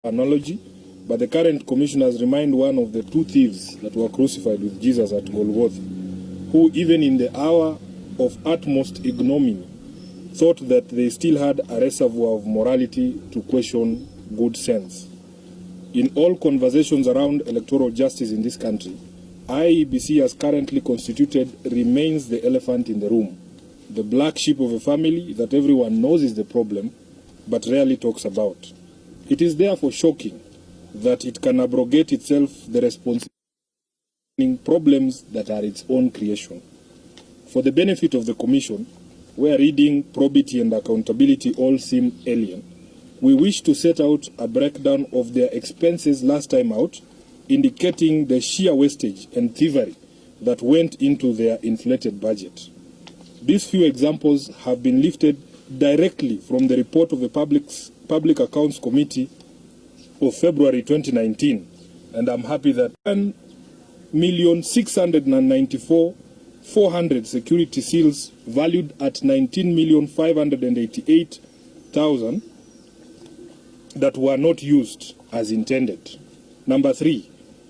analogy, but the current commissioners remind one of the two thieves that were crucified with Jesus at Golgotha, who even in the hour of utmost ignominy thought that they still had a reservoir of morality to question good sense. In all conversations around electoral justice in this country, Iebc as currently constituted remains the elephant in the room, the black sheep of a family that everyone knows is the problem, but rarely talks about. It is therefore shocking that it can abrogate itself the responsibility in problems that are its own creation. For the benefit of the Commission, where reading, probity and accountability all seem alien, we wish to set out a breakdown of their expenses last time out, indicating the sheer wastage and thievery that went into their inflated budget. These few examples have been lifted directly from the report of the Public Accounts Committee of February 2019, and I'm happy that 1,694,400 security seals valued at 19,588,000 that were not used as intended. Number 3,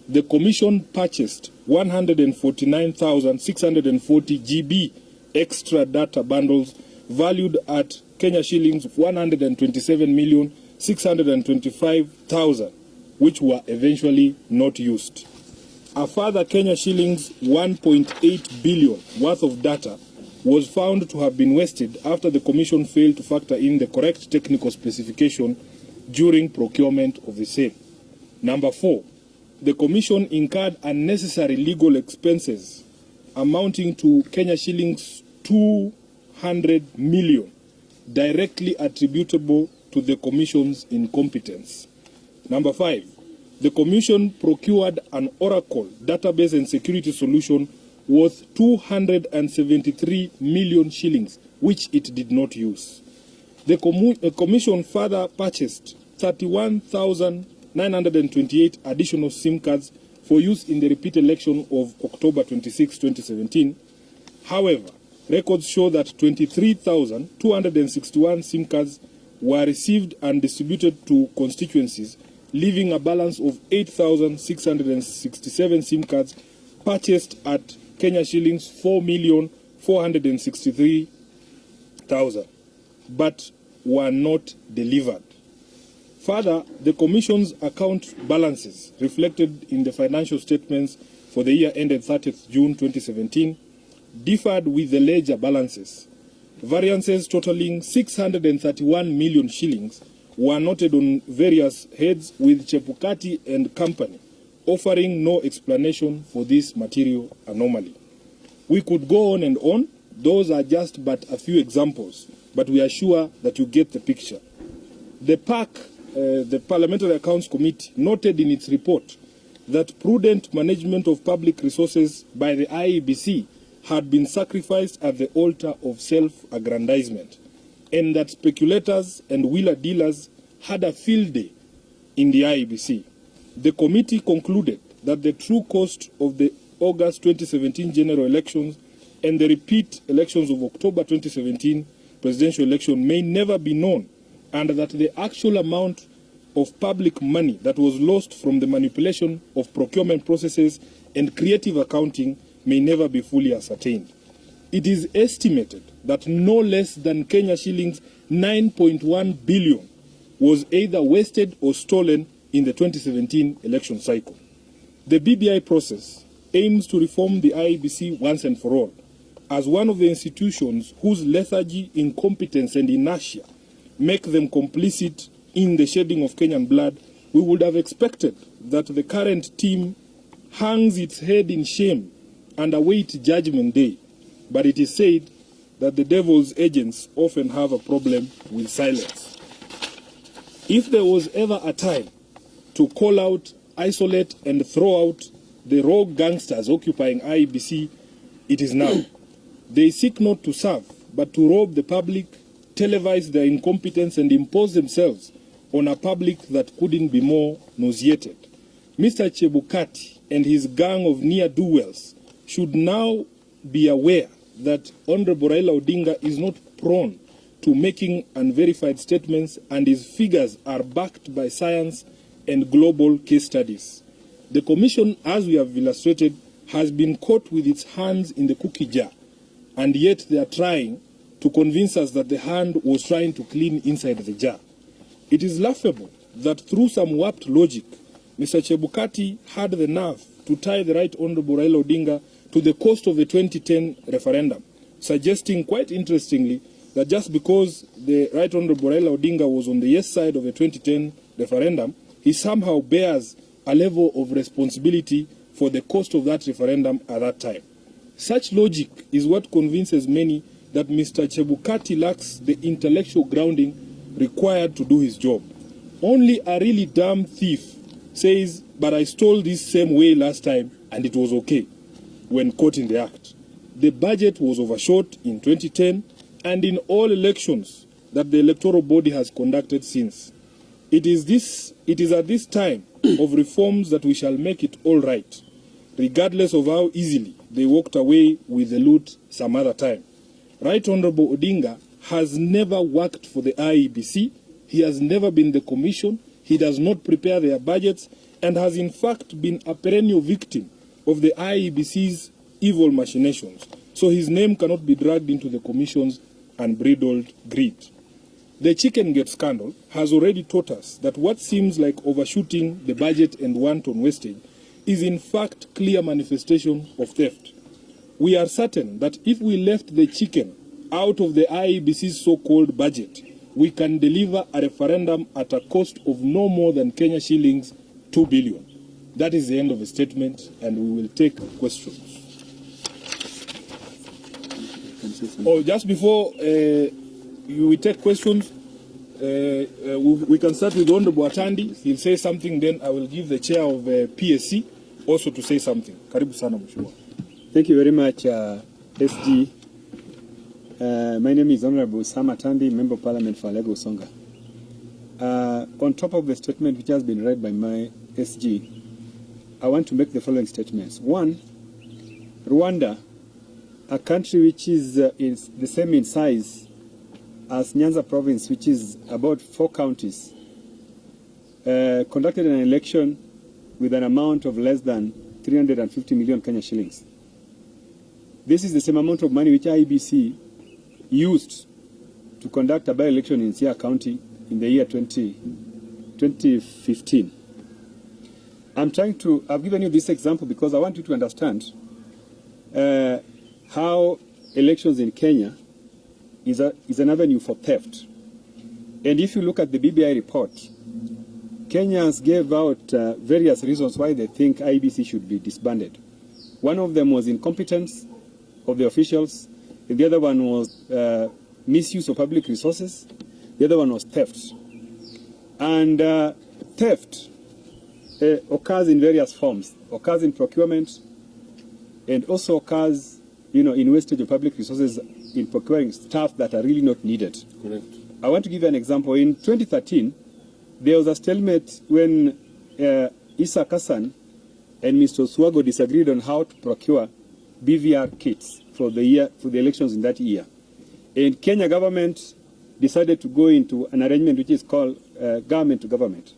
the Commission purchased 149,640 GB extra data bundles valued at Kenya shillings 127,625,000, which were eventually not used. A further Kenya shillings 1.8 billion worth of data was found to have been wasted after the Commission failed to factor in the correct technical specification during procurement of the same. Number 4, the Commission incurred unnecessary legal expenses amounting to Kenya shillings 200 million, directly attributable to the Commission's incompetence. Number 5, the Commission procured an Oracle database and security solution worth 273 million shillings, which it did not use. The Commission further purchased 31,928 additional SIM cards for use in the repeat election of October 26, 2017. However, records show that 23,261 SIM cards were received and distributed to constituencies, leaving a balance of 8,667 SIM cards purchased at Kenya shillings 4,463,000, but were not delivered. Further, the Commission's account balances reflected in the financial statements for the year ended 30th June 2017 differed with the ledger balances. Variances totaling 631 million shillings were noted on various heads, with Chebukati and Company offering no explanation for this material anomaly. We could go on and on. Those are just but a few examples, but we are sure that you get the picture. The Parliamentary Accounts Committee noted in its report that prudent management of public resources by the Iebc had been sacrificed at the altar of self-aggrandizement, and that speculators and wheeler dealers had a field day in the Iebc. The committee concluded that the true cost of the August 2017 general elections and the repeat elections of October 2017 presidential election may never be known, and that the actual amount of public money that was lost from the manipulation of procurement processes and creative accounting may never be fully ascertained. It is estimated that no less than Kenya shillings 9.1 billion was either wasted or stolen in the 2017 election cycle. The BBI process aims to reform the Iebc once and for all. As one of the institutions whose lethargy, incompetence and inertia make them complicit in the shedding of Kenyan blood, we would have expected that the current team hangs its head in shame and awaits Judgment Day. But it is said that the devil's agents often have a problem with silence. If there was ever a time to call out, isolate and throw out the rogue gangsters occupying Iebc, it is now. They seek not to serve, but to rob the public, televise their incompetence and impose themselves on a public that couldn't be more nauseated. Mr. Chebukati and his gang of ne'er-do-wells should now be aware that Honorable Raila Odinga is not prone to making unverified statements, and his figures are backed by science and global case studies. The Commission, as we have illustrated, has been caught with its hands in the cookie jar, and yet they are trying to convince us that the hand was trying to clean inside the jar. It is laughable that through some warped logic, Mr. Chebukati had the nerve to tie the Right Honorable Raila Odinga to the cost of the 2010 referendum, suggesting quite interestingly that just because the Right Honorable Raila Odinga was on the yes side of the 2010 referendum, he somehow bears a level of responsibility for the cost of that referendum at that time. Such logic is what convinces many that Mr. Chebukati lacks the intellectual grounding required to do his job. Only a really dumb thief says, but I stole this same way last time and it was okay, when caught in the act. The budget was overshot in 2010 and in all elections that the electoral body has conducted since. It is at this time of reforms that we shall make it all right, regardless of how easily they walked away with the loot some other time. Right Honorable Odinga has never worked for the IEBC, he has never been the commission, he does not prepare their budgets, and has in fact been a perennial victim of the IEBC's evil machinations. So his name cannot be dragged into the commission's unbridled greed. The Chicken Gate scandal has already taught us that what seems like overshooting the budget and wanton wastage is in fact clear manifestation of theft. We are certain that if we left the chicken out of the IEBC's so-called budget, we can deliver a referendum at a cost of no more than Kenya shillings 2 billion. That is the end of the statement, and we will take questions. Oh, just before we take questions, we can start with Honorable Atandi. He'll say something, then I will give the chair of PSC also to say something. Karibu sana Mheshimiwa. Thank you very much, SG. My name is Honorable Sam Atandi, Member of Parliament for Lego Songa. On top of the statement which has been read by my SG, I want to make the following statements. One, Rwanda, a country which is the same in size as Nyanza province, which is about 4 counties, conducted an election with an amount of less than 350 million Kenya shillings. This is the same amount of money which IEBC used to conduct a by-election in Siaya County in the year 2015. I've given you this example because I want you to understand how elections in Kenya is an avenue for theft. And if you look at the BBI report, Kenyans gave out various reasons why they think IEBC should be disbanded. One of them was incompetence of the officials. The other one was misuse of public resources. The other one was theft. And theft occurs in various forms. Occurs in procurement and also occurs, in wastage of public resources in procuring stuff that are really not needed. Correct. I want to give you an example. In 2013, there was a stalemate when Issa Kassan and Mr. Swago disagreed on how to procure BVR kits for the elections in that year. And Kenya government decided to go into an arrangement which is called government to government.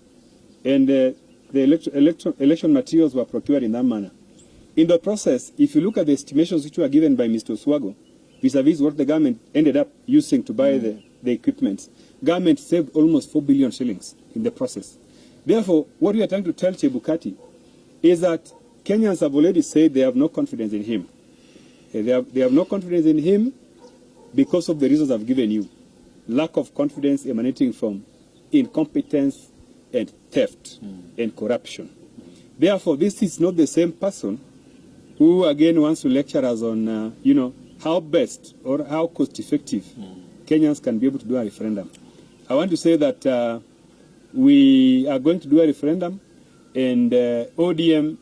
And the election materials were procured in that manner. In the process, if you look at the estimations which were given by Mr. Swago, vis-a-vis what the government ended up using to buy the equipment, government saved almost 4 billion shillings in the process. Therefore, what we are trying to tell Chebukati is that Kenyans have already said they have no confidence in him. They have no confidence in him because of the reasons I've given you. Lack of confidence emanating from incompetence and theft and corruption. Therefore, this is not the same person who again wants to lecture us on, how best or how cost-effective Kenyans can be able to do a referendum. I want to say that we are going to do a referendum, and ODM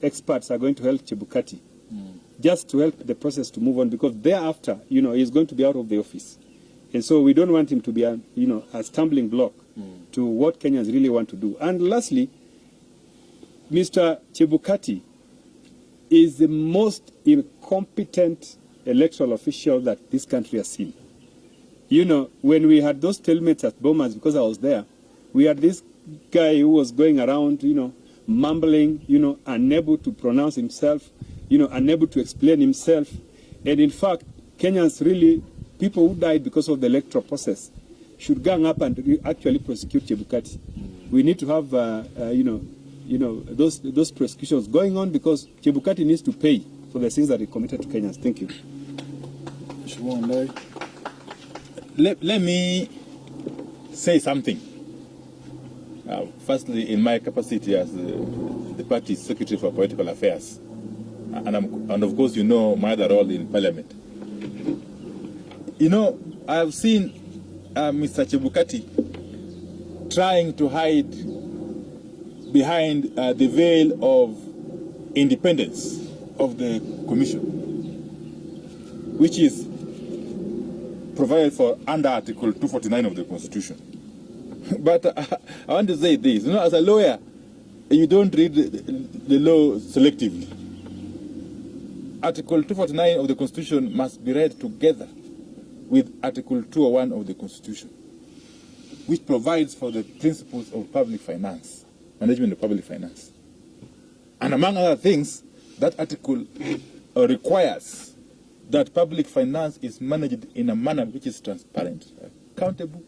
experts are going to help Chebukati just to help the process to move on, because thereafter, he's going to be out of the office. And so we don't want him to be a stumbling block to what Kenyans really want to do. And lastly, Mr. Chebukati is the most incompetent electoral official that this country has seen. When we had those stalemates at Bomas, because I was there, we had this guy who was going around, mumbling, unable to pronounce himself, unable to explain himself. And in fact, Kenyans really, people who died because of the electoral process, should gang up and actually prosecute Chebukati. We need to have, those prosecutions going on, because Chebukati needs to pay for the things that he committed to Kenyans. Thank you. Let me say something. Firstly, in my capacity as the party's Secretary for Political Affairs, and of course, my other role in Parliament. I have seen Mr. Chebukati trying to hide behind the veil of independence of the Commission, which is provided for under Article 249 of the Constitution. But I want to say this, as a lawyer, you don't read the law selectively. Article 249 of the Constitution must be read together with Article 201 of the Constitution, which provides for the principles of public finance, management of public finance. And among other things, that article requires that public finance is managed in a manner which is transparent, accountable,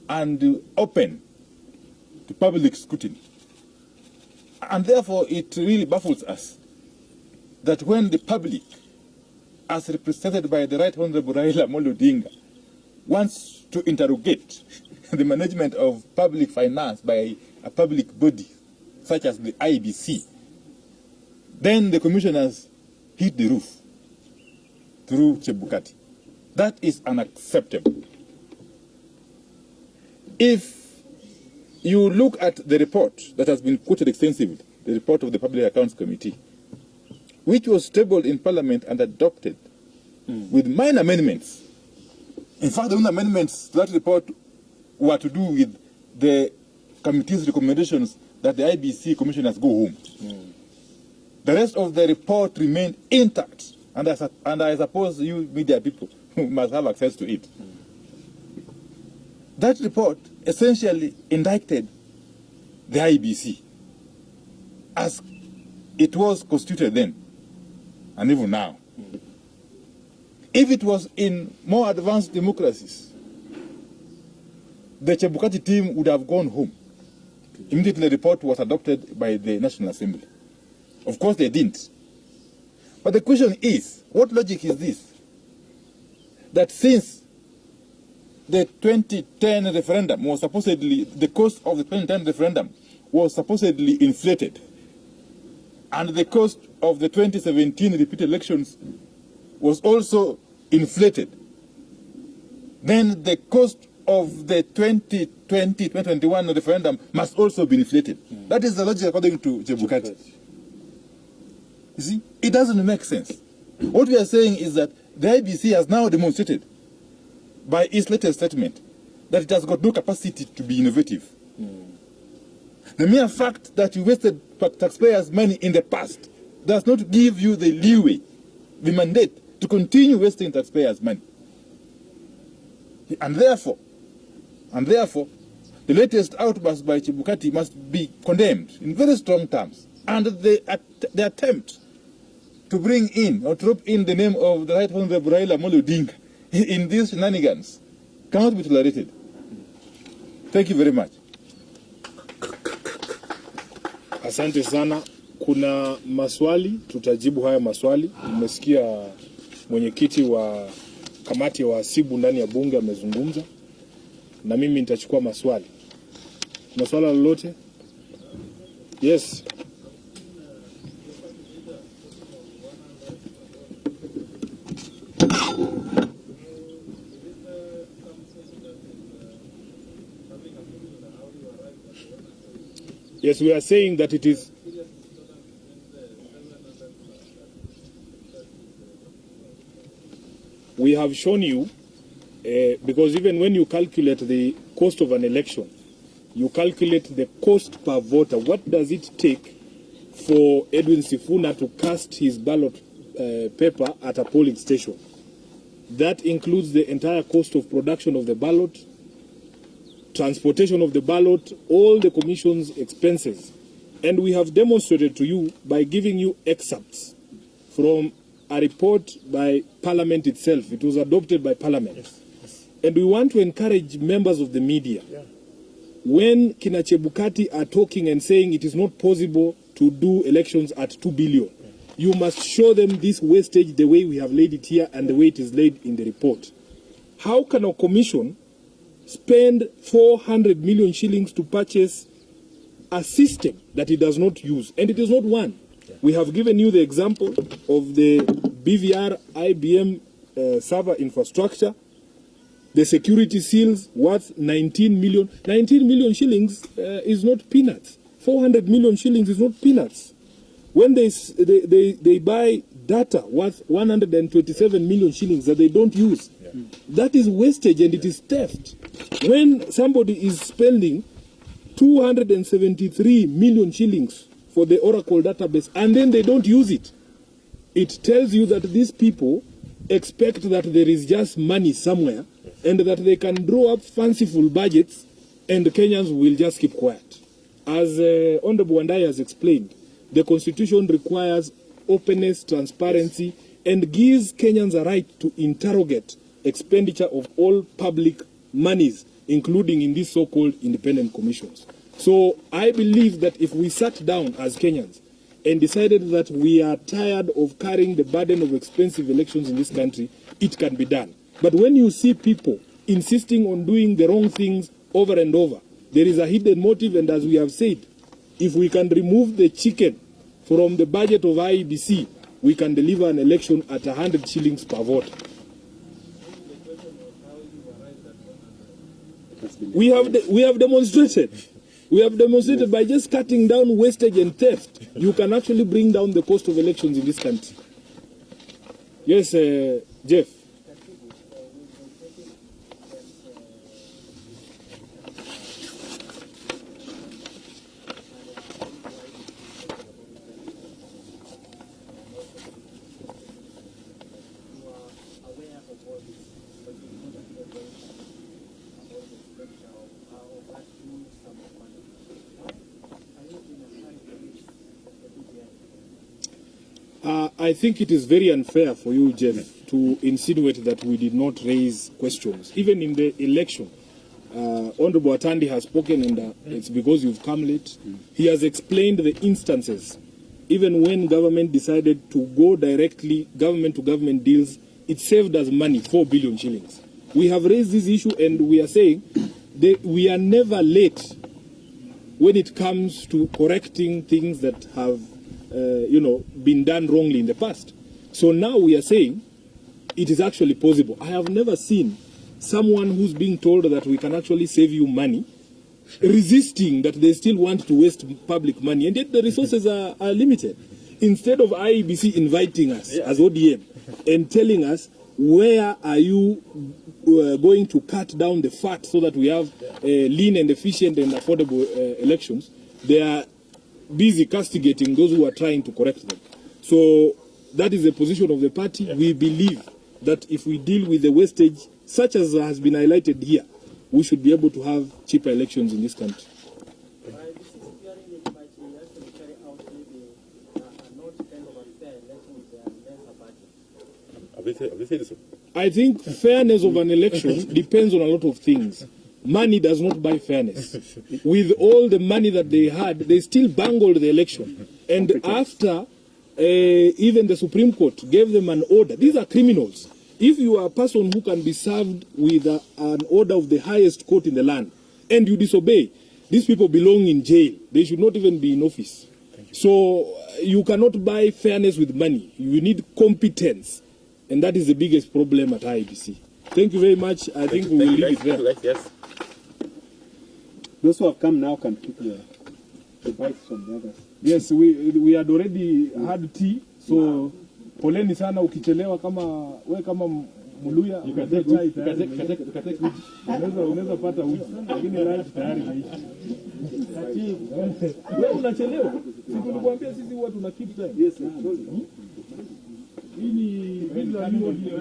and open to public scrutiny. And therefore, it really baffles us that when the public, as represented by the Right Honorable Raila Amolo Odinga, wants to interrogate the management of public finance by a public body, such as the Iebc, then the commissioners hit the roof through Chebukati. That is unacceptable. If you look at the report that has been quoted extensively, the report of the Public Accounts Committee, which was tabled in Parliament and adopted with minor amendments. In fact, the only amendments to that report were to do with the committee's recommendations that the IBC commissioners go home. The rest of the report remained intact, and I suppose you media people must have access to it. That report essentially indicted the IBC as it was constituted then, and even now. If it was in more advanced democracies, the Chebukati team would have gone home. Immediately the report was adopted by the National Assembly. Of course they didn't. But the question is, what logic is this? That since the 2010 referendum was supposedly, the cost of the 2010 referendum was supposedly inflated, and the cost of the 2017 repeat elections was also inflated, then the cost of the 2020-2021 referendum must also be inflated. That is the logic according to Chebukati. You see, it doesn't make sense. What we are saying is that the IBC has now demonstrated by its latest statement that it has got no capacity to be innovative. The mere fact that you wasted taxpayers' money in the past does not give you the leeway, the mandate to continue wasting taxpayers' money. And therefore, the latest outburst by Chebukati must be condemned in very strong terms. And the attempt to bring in or drop in the name of the Right Honorable Raila Amolo Odinga in these shenanigans cannot be tolerated. Thank you very much. Asante sana. Kuna maswali, tutajibu haya maswali. Nimesikia mwenyekiti wa kamati ya wahasibu ndani ya bunge amezungumza, na mimi nitachukua maswali. Kuna swala lolote? Yes. Yes, we are saying that it is. We have shown you, because even when you calculate the cost of an election, you calculate the cost per voter. What does it take for Edwin Sifuna to cast his ballot paper at a polling station? That includes the entire cost of production of the ballot, transportation of the ballot, all the commission's expenses. And we have demonstrated to you by giving you excerpts from a report by Parliament itself. It was adopted by Parliament. Yes, yes. And we want to encourage members of the media. Yeah. When Kina Chebukati are talking and saying it is not possible to do elections at 2 billion, you must show them this wastage the way we have laid it here and the way it is laid in the report. How can a commission spend 400 million shillings to purchase a system that it does not use? And it is not one. Yeah. We have given you the example of the BVR IBM server infrastructure, the security seals worth 19 million. 19 million shillings is not peanuts. 400 million shillings is not peanuts. When they buy data worth 127 million shillings that they don't use, that is wastage and it is theft. When somebody is spending 273 million shillings for the Oracle database and then they don't use it, it tells you that these people expect that there is just money somewhere and that they can draw up fanciful budgets and Kenyans will just keep quiet. As Honorable Wandai has explained, the Constitution requires openness, transparency, and gives Kenyans a right to interrogate expenditure of all public monies, including in these so-called independent commissions. So I believe that if we sat down as Kenyans and decided that we are tired of carrying the burden of expensive elections in this country, it can be done. But when you see people insisting on doing the wrong things over and over, there is a hidden motive, and as we have said, if we can remove the chicken from the budget of IEBC, we can deliver an election at 100 shillings per vote. We have demonstrated. We have demonstrated by just cutting down wastage and theft, you can actually bring down the cost of elections in this country. Yes, Jeff. I think it is very unfair for you, Jeff, to insinuate that we did not raise questions. Even in the election, Honorable Atandi has spoken, and it's because you've come late. He has explained the instances. Even when government decided to go directly government-to-government deals, it saved us money, 4 billion shillings. We have raised this issue, and we are saying that we are never late when it comes to correcting things that have been done wrongly in the past. So now we are saying it is actually possible. I have never seen someone who's being told that we can actually save you money, resisting that they still want to waste public money, and yet the resources are limited. Instead of IEBC inviting us as ODM and telling us, where are you going to cut down the fat so that we have lean and efficient and affordable elections, they are busy castigating those who are trying to correct them. So that is the position of the party. We believe that if we deal with the wastage, such as has been highlighted here, we should be able to have cheaper elections in this country. I think fairness of an election depends on a lot of things. Money does not buy fairness. With all the money that they had, they still bungled the election. And after even the Supreme Court gave them an order, these are criminals. If you are a person who can be served with an order of the highest court in the land, and you disobey, these people belong in jail. They should not even be in office. So you cannot buy fairness with money. You need competence. And that is the biggest problem at IEBC. Thank you very much. I think we will leave it there. Yes. Those who have come now can keep the advice from the others. Yes, we had already had tea, so poleni sana ukichelewa kama Muluya unaweza pata uji, lakini lunch tayari imeisha. Wewe unachelewa. Sisi tulikwambia sisi huwa tuna keep time. Yes, hii ni bila hiyo ndio.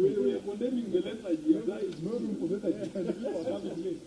We are condemning the lethargy. There is no room for lethargy. People are having late.